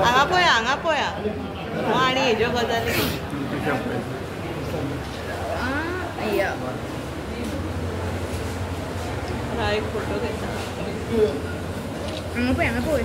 हांगा पळया आनी हेज्यो गजाली एक फोटो घेता हांगा पळय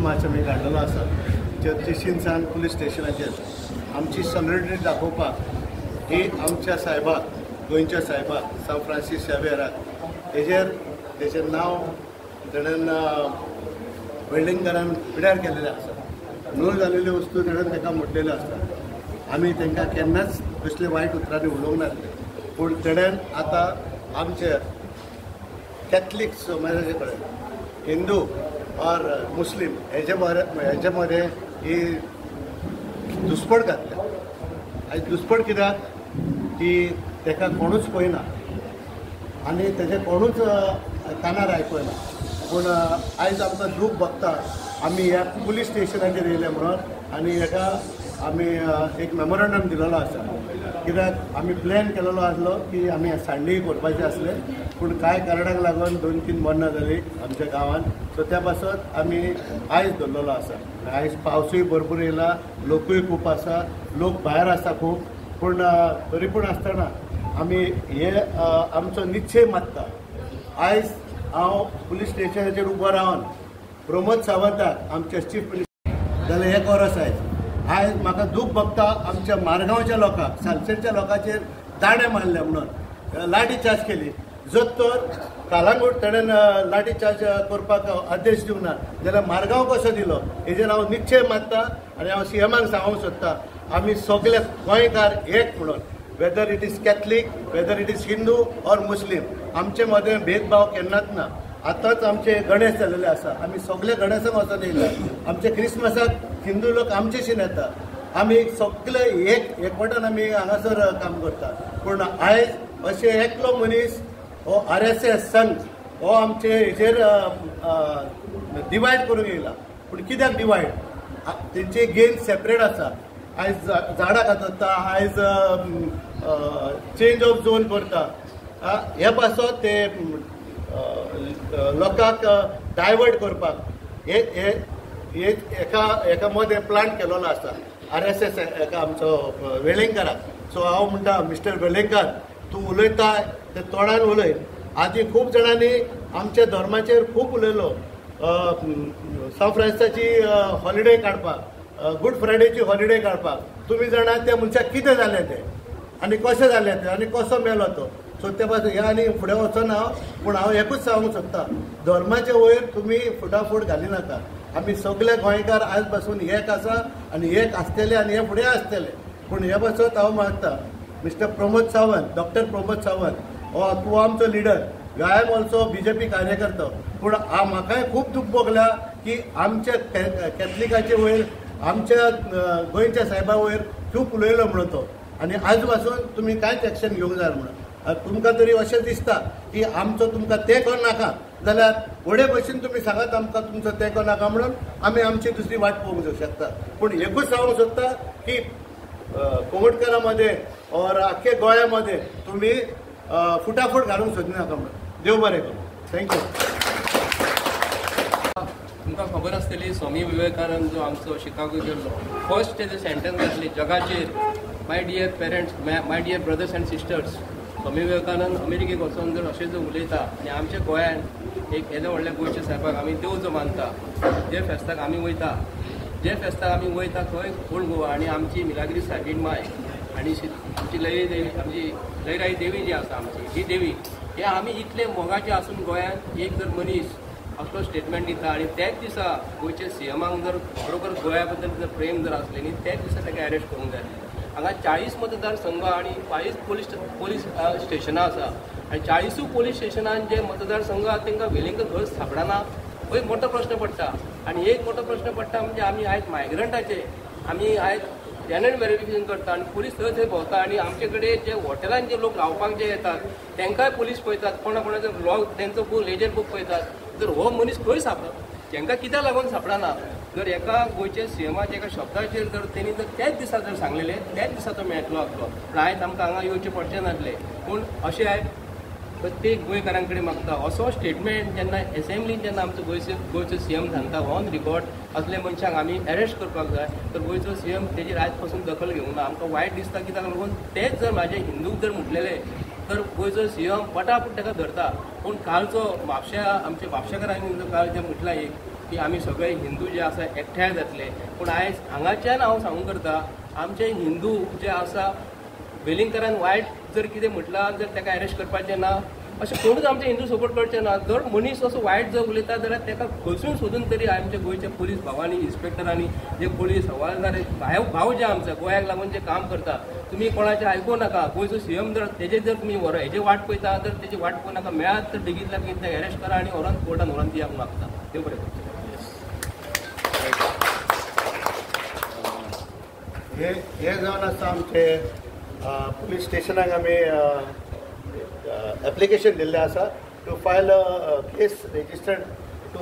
मार्च आमी काडलेलो आसा चर्चिशींसान पुलीस स्टेशनाचेर आमची सॉलिडरिटी दाखोवपाक ही आमच्या साहेबाक गोंयच्या साहेबाक सांव फ्रांसीस शेवेराक तेजेर नांव ताणें वेल्डिंगरान पिड्यार केलेलें आसा नूर जाल्ल्यो वस्तू ताणें ताका म्हटलेल्यो आसता आमी तांकां केन्नाच कसले वायट उतरांनी उलोवंक नासले पूण ताणें आतां आमचे कॅथलीक समाजाचे कडेन हिंदू और मुस्लिम हेच्यामध्ये ही दुस्पट घातल्या आयज दुस्पट कित्याक की ताका कोणूच पळयना आनी तेजे कोणूच कानार आयकयना पूण आयज आमकां दूख भोगता आमी ह्या पुलीस स्टेशनाचेर येयले म्हणून आनी हेका आमी एक मेमोरंडम दिलेलो आसा कित्याक आमी प्लॅन केलेलो आसलो की आमी सांडे करपाचें आसलें पूण कांय कारणाक लागून 2-3 मरणां जालीं आमच्या गांवांत सो त्या पासून आमी आयज दवरलेलो आसा आयज पावसूय भरपूर येयला लोकूय खूब आसा लोक भायर आसा खूब पूण तरी पूण आसतना आमी हे आमचो निश्चय मात्ता आयज हांव पुलीस स्टेशनाचेर उबो रावन प्रमोद सावंताक आमचे चीफ मिनिस्टर जाल्यार 1 वरस आयज म्हाका दूख भोगता आमच्या मारगांवच्या लोकांक सालसेरच्या लोकांचेर दाणे मारले म्हणून लाठी चार्ज केली जर तर कालांगूट ताणें लाठी चार्ज करपाक आदेश दिवंक ना जाल्यार मारगांव कसो दिलो हेजेर हांव निश्चय मात्ता आनी हांव सीएमाक सांगूंक सोदता आमी सगळे गोंयकार एक म्हणून whether it is Catholic whether it is Hindu और मुस्लीम आमचे मदें भेदभाव केन्नाच ना आतांच आमचे गणेश जाल्लेले आसा आमी सगळे गणेशाक वचून येयला आमचे क्रिसमसाक हिंदू लोक आमचेशीन येता आमी सगळे एकवटान आमी हांगासर काम करता पूण आयज अशें एकलो मनीस हो RSS संघ हो आमचे हेजेर डिवायड करूंक येयला पूण कित्याक डिवायड तेंचे गेन सेपरेट आसा आयज झाडां कातरता आयज चेंज ऑफ झोन करता हे पासत ते लोकांक डायवर्ट करपाक एका मदें प्लांट केलेलो आसा RSS एका आमचो वेळेंकाराक सो हांव म्हणटा मिस्टर वेळेंकार तूं उलयता ते तोंडान उलय आदी खूब जाणांनी आमच्या धर्माचेर खूब उलयलो सांव फ्रांसिसाची हॉलिडे काडपाक गूड फ्रायडेची हॉलिडे काडपाक तुमी जाणा त्या मनशाक कितें जालें तें आनी कशें जालें तें आनी कसो मेलो तो सो ते पासून ह्या आनी फुडें वचना पूण हांव एकूच सांगूंक सोदता धर्माचे वयर तुमी फुटाफूट घालिनाका आमी सगळे गोंयकार आयज पासून एक आसा आनी एक आसतले आनी हे फुडें आसतले पूण हे पासत हांव मागता मिस्टर प्रमोद सावंत डॉक्टर प्रमोद सावंत तूं आमचो leader I am also BJP कार्यकर्तो पूण म्हाकाय खूब दूख भोगल्या की आमच्या कॅथलिकाचे वयर आमच्या गोंयच्या साहेबा वयर खूब उलयलो म्हणून तो आनी आयज पासून तुमी कांयच एक्शन घेवंक जाय म्हणून तुमकां तरी अशें दिसता की आमचो तुमकां तेंको नाका जाल्यार व्हडे भशेन तुमी सांगात आमकां तुमचो तेंको नाका म्हणून आमी आमची दुसरी वाट पळोवंक शकता पूण एकूच सांगूंक सोदता की कोंगटकारा मध्ये और आख्खे गोंयामध्ये तुम्ही फुटाफूट घालूंक सोदनाका म्हणून देव बरें करूं थँक्यू तुमकां खबर आसतली स्वामी विवेकानंद जो आमचो शिकागो गेल्लो फर्स्ट तेजे सेंटेन्स घातली जगाचेर माय डियर पेरंट्स माय Deere brothers end sisters Swami Vivekananda अमेरिकेक वचून जर अशें जर उलयता आनी आमच्या गोंयान एक येदे व्हडल्या गोंयच्या साहेबाक आमी देव जो मानता जे फेस्ताक आमी वयता जे फेस्ताक आमी वयता थंय ओल्ड गोवा आनी आमची मिलाग्री सायबीण माय आनी आमची लयरी देवी, आमची लयराई देवी जी आसा आमची ही देवी, हे आमी इतले मोगाचे आसून गोंयांत एक जर मनीस असलो स्टेटमेंट दिता आनी त्याच दिसा गोंयचे सीएमाक जर बरोबर गोंया बद्दल जर प्रेम जर असलें न्ही त्याच दिसा ताका अरेस्ट करूंक जाय. हांगा 40 मतदारसंघ आनी 22 पोलीस स्टेशनां आसा आनी 40 पोलीस स्टेशनान जे मतदारसंघ आसा तांकां वेलिंगकर घर सापडना हो एक मोठो प्रश्न पडटा. आनी एक मोठो प्रश्न पडटा म्हणजे आमी आयज मायग्रंटाचे आमी आयज टॅनंट व्हेरिफिकेशन करता आनी पुलीस थंय भोंवता आनी आमचे कडेन जे हॉटेलांत जे लोक रावपाक जे येतात तांकांय पुलीस पळयतात, कोणाचो लॉग तेंचो बूक लेजर बूक पळयतात. जर हो मनीस खंय सापडटा तांकां कित्याक लागून सापडना? जर एका गोंयच्या सीएमाच्या एका शब्दाचेर जर तेणी जर त्याच दिसा जर सांगलेले त्याच दिसा तो मेळटलो आसलो, पूण आयज आमकां हांगा येवचें पडचें नासलें. पूण अशें आयज प्रत्येक गोंयकारां कडेन मागता असो स्टेटमेंट जेन्ना एसेंब्लीन जेन्ना आमचो गोंयचो सीएम सांगता ऑन रिकॉर्ड असले मनशाक आमी अरेस्ट करपाक जाय, तर गोंयचो सीएम तेजेर आयज पासून दखल घेवंक ना. आमकां वायट दिसता कित्याक लागून तेच जर म्हाजे हिंदूक जर म्हटलेले तर गोंयचो सीएम पटापट ताका धरता. पूण कालचो आमच्या म्हापशेकारांनी जो काल जे म्हटला एक की आमी सगळे हिंदू जे आसा एकठांय जातले, पूण आयज हांगाच्यान हांव सांगूंक करता आमचे हिंदू जे आसा वेलिंगकरान वायट जर कितें म्हटलां जर ताका अरेस्ट करपाचें ना अशें कोणूच आमचे हिंदू सपोर्ट करचें ना. जर मनीस असो वायट जर उलयता जाल्यार ताका खंयसून सोदून तरी आमच्या गोंयच्या पुलीस भावांनी इन्स्पेक्टरांनी जे पुलीस हवालदार भाव जे आमचे गोंयाक लागून जे काम करता तुमी कोणाचें आयकूं नाका. गोंयचो सीएम जर तेजे जर तुमी हेजे वाट पळयता तर तेजी वाट पळोवं नाका. मेळात तर बेगींतल्या बेगीन ते अरेस्ट करा आनी व्हरोन कोर्टान व्हरोन दिवंक मागता. देव बरें करचें. हे जावन आसा आमचे पुलीस स्टेशनाक आमी एप्लिकेशन दिल्लें आसा to file a case registered to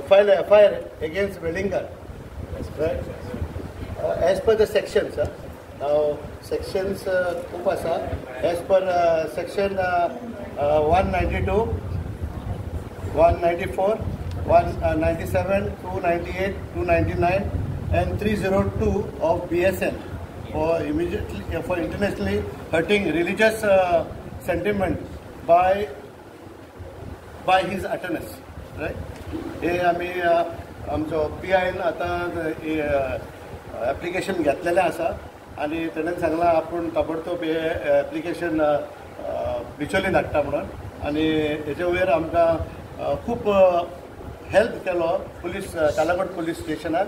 file FIR against Welingkar. As per the sections sections खूब आसा. As per section 192, 194, 197, 298, 299 and 302 of BSN for intentionally hurting religious sentiment by his attendance, right? हे आमी आमचो PIN आतां application घेतलेलें आसा आनी तेणेन सांगलां आपूण ताबडतोब हे एप्लिकेशन बिचोली धाडटा म्हणून. आनी हेजे वयर आमकां खूब हेल्प केलो पुलीस कालागड पुलीस स्टेशनाक.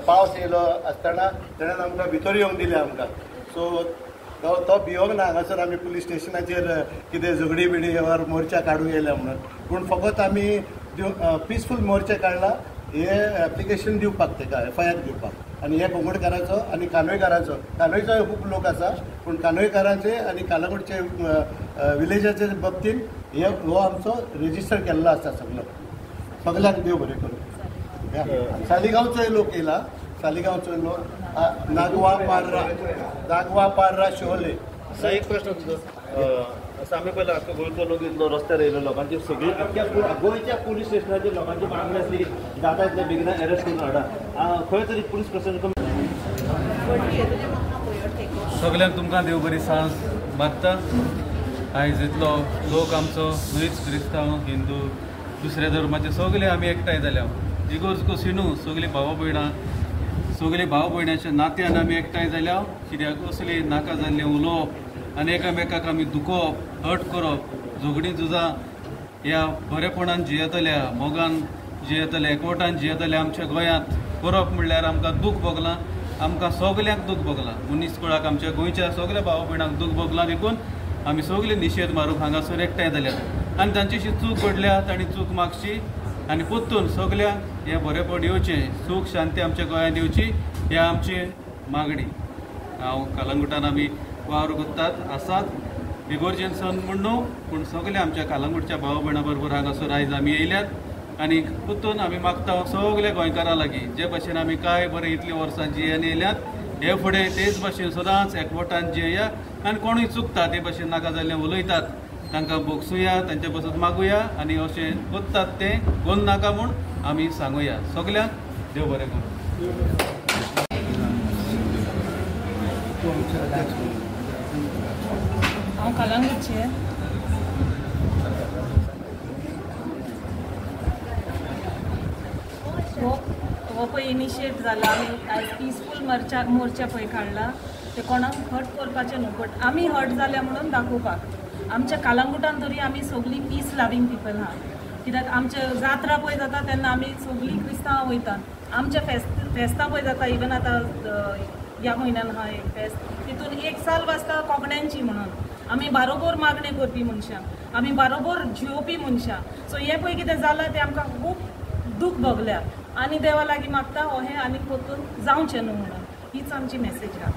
पावस येयलो आसतना तेणेन आमकां भितर येवंक दिलें आमकां. सो तो भियोंक ना हांगासर आमी पुलीस स्टेशनाचेर कितें झगडी बिडी वर मोर्चा काडूंक येयल्या म्हणून. पूण फकत आमी पिसफूल मोर्चा काडला हे एप्लिकेशन दिवपाक ताका FIR दिवपाक. आनी हे कोंगडकाराचो आनी कानोयचोय खूब लोक आसा पूण कानोयकाराचे आनी कालागडचे विलेजाचे बाबतीन हो आमचो रेजिस्टर केल्लो आसा सगळ्यांक देव बरें करूं. सालिगांवचोय लोक येयला, सालिगांवचो लोक नागवा पार्रा शोले. एक प्रश्न तुझो असं आम्ही पहिला अख्खा गोंयचो लोक इतलो रस्त्यार येयलो लोकांची सगळी अख्ख्या गोंयच्या पुलीस स्टेशनाचेर लोकांची मागणी आसली जाता तितले बेगिना अरेस्ट करून हाडा. खंय तरी पुलीस प्रशासन सगळ्यांक तुमकां देव बरी सांज मागता. आयज इतलो लोक आमचो न्हयच क्रिस्तांव हिंदू दुसऱ्या धर्माचे सगळे आमी एकठांय जाल्या. इगोर्ज कोसिनू सगळीं भाव भयणाच्या नात्यान आमी एकठांय जाल्या. कित्याक असली नाका जाल्लें उलोवप आनी एकामेकाक आमी दुखोवप हट करप झगडीं झुजां ह्या बरेपणान जियेतल्या मोगान जियेतले कोर्टान जियेतले आमच्या गोंयांत करप म्हणल्यार आमकां दूख भोगलां. आमकां सगल्यांक दूख भोगलां. मनीस कुळाक आमच्या गोंयच्या सगळ्या भाव भयणांक दूख भोगलां. देखून आमी सगळे निशेध मारूंक हांगासर एकठांय जाल्यात आनी तांचीशी चूक घडल्या तांणी चूक मागची आनी परतून सगल्यांक हें बरेपण येवचें सूख शांती आमच्या गोंयांत येवची ही आमची मागणी. हांव कलंगुटान आमी वावर कोत्तात आसात इगोर्जेन सन म्हूण न्हू पूण सगळे आमच्या कलंगुटच्या भाव भयणां बरोबर हांगासर आयज आमी येयल्यात आनी परतून आमी मागता सगल्या गोंयकारां लागीं जे भाशेन आमी काय बरें इतलीं वर्सां जियेन येयल्यात हे फुडें तेच भाशेन सदांच एकवटान जियेया आनी कोणूय चुकता ते भाशेन नाका जाल्लें उलयतात तांकां बोगसुया तांचे पासून मागुया आनी अशें कोत्तात ते कोण नाका म्हूण आमी सांगुया. सगल्यांक देव बरें करूं. हांव कलंगूटचें हो पळय इनिशिएट जाला आमी आयज पिसफूल मोर्चा पळय काडला ते कोणाक हर्ट करपाचें न्हू बट आमी हर्ट जाल्या म्हणून दाखोवपाक आमच्या कालांगुटान तरी आमी सगळीं पीस लवींग पीपल आहा कित्याक आमचे जात्रा पळय जाता तेन्ना आमी सगळीं क्रिस्तांवां वयतात आमच्या फेस्तां पळय जाता इवन आतां ह्या म्हयन्यान आहा एक फेस्त तितून एक साल वाजता कोंकण्यांची म्हणून आमी बारोबर मागणी करपी मनशां आमी बारोबर जिवोवपी मनशां सो हें पळय कितें जालां तें आमकां खूब दूख भोगल्या आनी देवा लागीं मागता हो हें आनी परतून जावचें न्हू म्हणून हीच आमची मॅसेज आहा